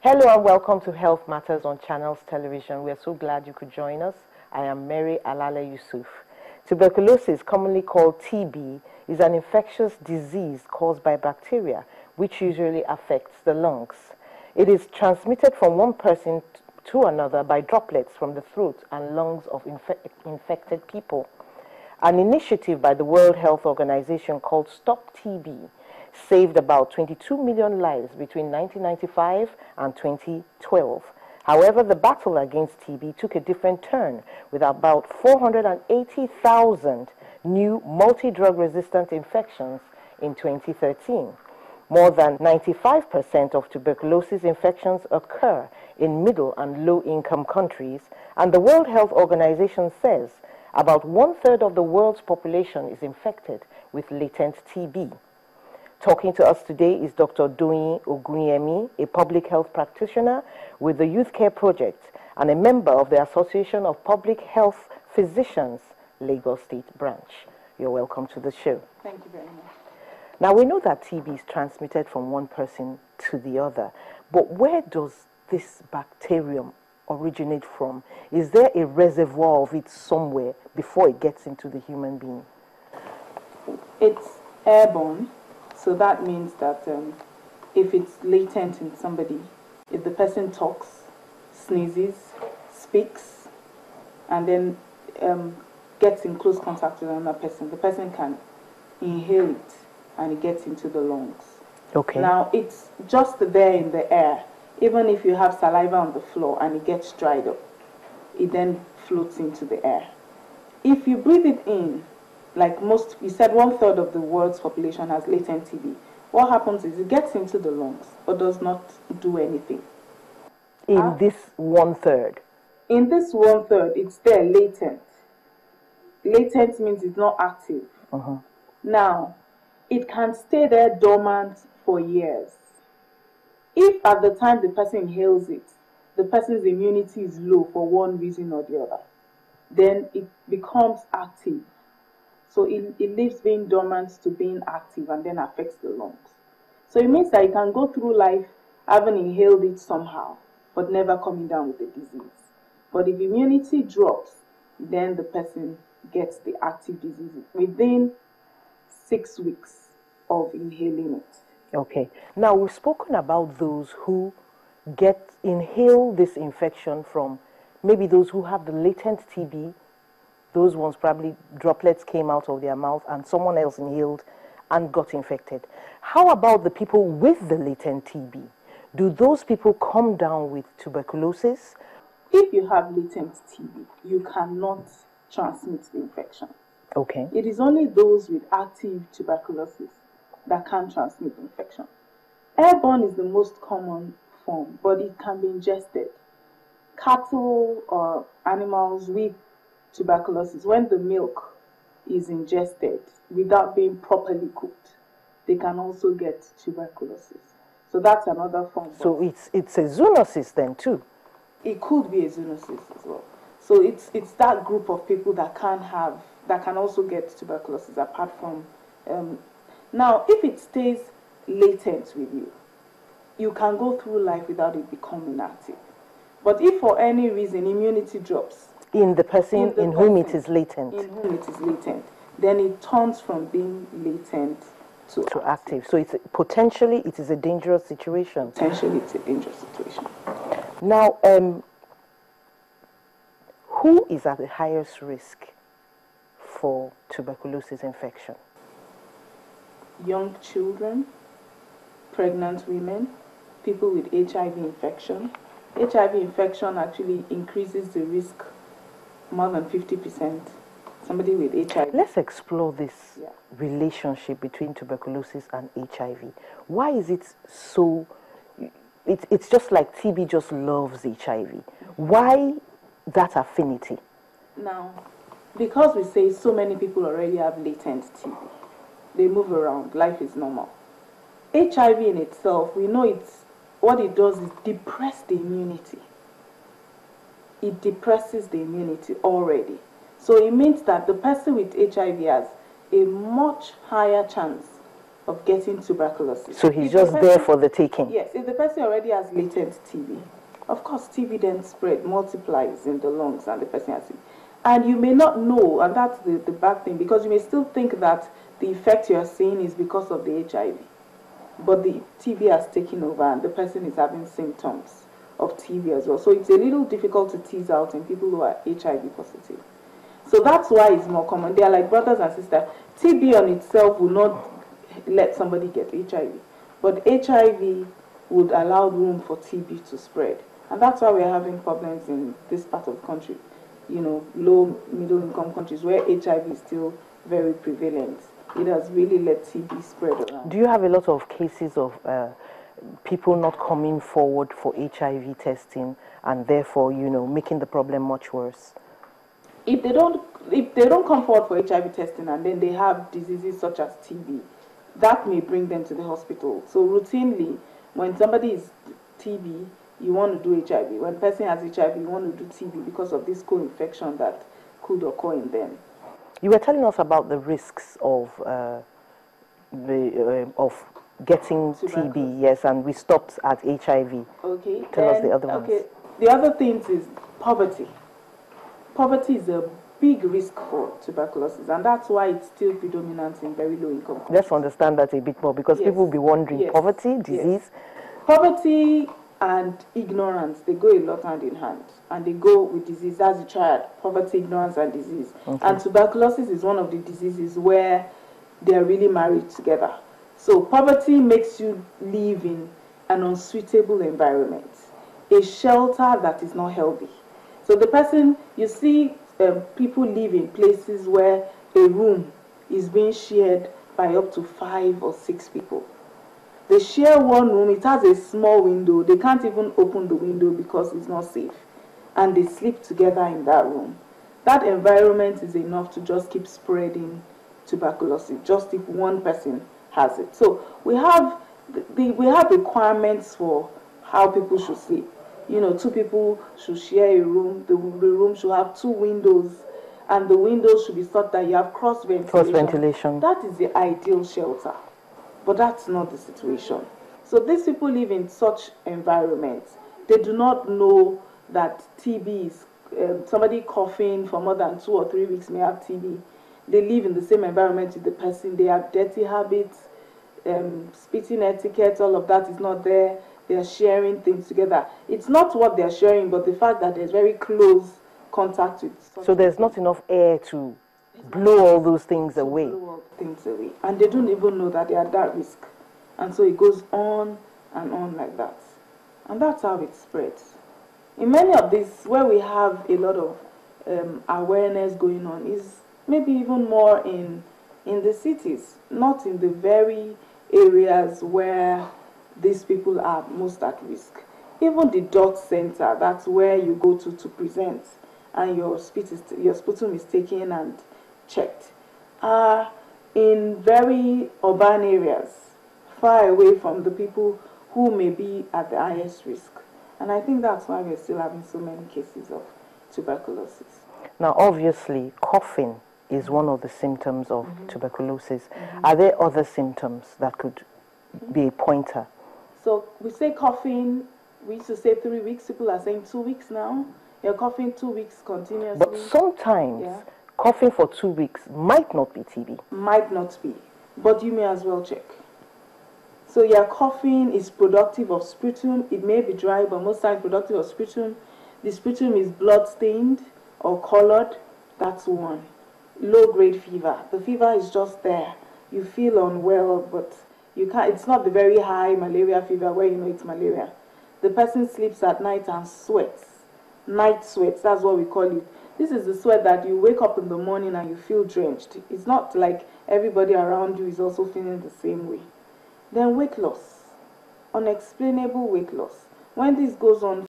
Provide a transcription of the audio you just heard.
Hello and welcome to Health Matters on Channels Television. We are so glad you could join us. I am Mary Alale Yusuf. Tuberculosis, commonly called TB, is an infectious disease caused by bacteria, which usually affects the lungs. It is transmitted from one person to another by droplets from the throat and lungs of infected people. An initiative by the World Health Organization called Stop TB saved about 22 million lives between 1995 and 2012. However, the battle against TB took a different turn, with about 480,000 new multi-drug resistant infections in 2013. More than 95% of tuberculosis infections occur in middle and low-income countries, and the World Health Organization says about one-third of the world's population is infected with latent TB. Talking to us today is Dr. Doyin Ogunyemi, a public health practitioner with the Youth Care Project and a member of the Association of Public Health Physicians, Lagos State Branch. You're welcome to the show. Thank you very much. Now, we know that TB is transmitted from one person to the other, but where does this bacterium originate from? Is there a reservoir of it somewhere before it gets into the human being? It's airborne. So that means that if it's latent in somebody, if the person talks, sneezes, speaks, and then gets in close contact with another person, the person can inhale it and it gets into the lungs. Okay. Now, it's just there in the air. Even if you have saliva on the floor and it gets dried up, it then floats into the air. If you breathe it in, like most, you said one-third of the world's population has latent TB. What happens is it gets into the lungs, but does not do anything. In this one-third? In this one-third, it's there latent. Latent means it's not active. Now, it can stay there dormant for years. If at the time the person inhales it, the person's immunity is low for one reason or the other, then it becomes active. So it leaves being dormant to being active and then affects the lungs. So it means that you can go through life having inhaled it somehow, but never coming down with the disease. But if immunity drops, then the person gets the active disease within 6 weeks of inhaling it. Okay. Now, we've spoken about those who inhale this infection from maybe those who have the latent TB. Those ones probably droplets came out of their mouth and someone else inhaled and got infected. How about the people with the latent TB? Do those people come down with tuberculosis? If you have latent TB, you cannot transmit the infection. Okay. It is only those with active tuberculosis that can transmit infection. Airborne is the most common form, but it can be ingested. Cattle or animals with tuberculosis, when the milk is ingested without being properly cooked, they can also get tuberculosis. So that's another form. So it's a zoonosis then too? It could be a zoonosis as well. So it's that group of people that can also get tuberculosis apart from. Now, if it stays latent with you, you can go through life without it becoming active. But if for any reason immunity drops, in the person in whom it is latent. In whom it is latent. Then it turns from being latent to active. So potentially it is a dangerous situation. Potentially it's a dangerous situation. Now, who is at the highest risk for tuberculosis infection? Young children, pregnant women, people with HIV infection. HIV infection actually increases the risk more than 50%. Somebody with HIV. Let's explore this relationship between tuberculosis and HIV. Why is it so? It's just like TB just loves HIV. Why that affinity? Now, because we say so many people already have latent TB, they move around, life is normal. HIV in itself, we know what it does is depress the immunity. It depresses the immunity already. So it means that the person with HIV has a much higher chance of getting tuberculosis. So he's just there for the taking. Yes, if the person already has latent TB, of course TB then spread, multiplies in the lungs, and the person has it. And you may not know, and that's the bad thing, because you may still think that the effect you are seeing is because of the HIV. But the TB has taken over and the person is having symptoms of TB as well. So it's a little difficult to tease out in people who are HIV positive. So that's why it's more common. They are like brothers and sisters. TB on itself will not let somebody get HIV. But HIV would allow room for TB to spread. And that's why we're having problems in this part of the country. You know, low, middle income countries where HIV is still very prevalent. It has really let TB spread around. Do you have a lot of cases of people not coming forward for HIV testing and therefore, you know, making the problem much worse? If they don't come forward for HIV testing and then they have diseases such as TB, that may bring them to the hospital. So routinely, when somebody is TB, you want to do HIV. When a person has HIV, you want to do TB because of this co-infection that could occur in them. You were telling us about the risks of getting TB, yes, and we stopped at HIV. Okay. Tell us the other ones. Okay. The other things is poverty. Poverty is a big risk for tuberculosis, and that's why it's still predominant in very low income countries. Let's understand that a bit more, because people will be wondering, poverty, disease? Poverty and ignorance, they go a lot hand in hand, and they go with disease. That's the triad: poverty, ignorance, and disease. Okay. And tuberculosis is one of the diseases where they are really married together. So poverty makes you live in an unsuitable environment, a shelter that is not healthy. So the person, you see people live in places where a room is being shared by up to 5 or 6 people. They share one room, it has a small window, they can't even open the window because it's not safe. And they sleep together in that room. That environment is enough to just keep spreading tuberculosis, just if one person has it. So we have requirements for how people should sleep. You know, 2 people should share a room. The room should have 2 windows, and the windows should be such that you have cross ventilation. Cross ventilation. That is the ideal shelter, but that's not the situation. So these people live in such environments. They do not know that TB is somebody coughing for more than 2 or 3 weeks may have TB. They live in the same environment with the person. They have dirty habits, spitting etiquette. All of that is not there. They are sharing things together. It's not what they are sharing, but the fact that there's very close contact with. So there's not enough air to blow all those things away. Blow all things away, and they don't even know that they are at that risk, and so it goes on and on like that, and that's how it spreads. In many of these, where we have a lot of awareness going on, is maybe even more in the cities, not in the very areas where these people are most at risk. Even the DOT center, that's where you go to present, and your sputum is taken and checked, are in very urban areas, far away from the people who may be at the highest risk. And I think that's why we're still having so many cases of tuberculosis. Now, obviously, coughing is one of the symptoms of tuberculosis. Are there other symptoms that could be a pointer? So we say coughing, we used to say 3 weeks, people are saying 2 weeks now. You're coughing 2 weeks continuously. But sometimes coughing for 2 weeks might not be TB. Might not be, but you may as well check. So your coughing is productive of sputum. It may be dry, but most times productive of sputum. The sputum is blood stained or colored. That's one. Low-grade fever. The fever is just there. You feel unwell, but you can't. It's not the very high malaria fever where you know it's malaria. The person sleeps at night and sweats. Night sweats, that's what we call it. This is the sweat that you wake up in the morning and you feel drenched. It's not like everybody around you is also feeling the same way. Then weight loss. Unexplainable weight loss. When this goes on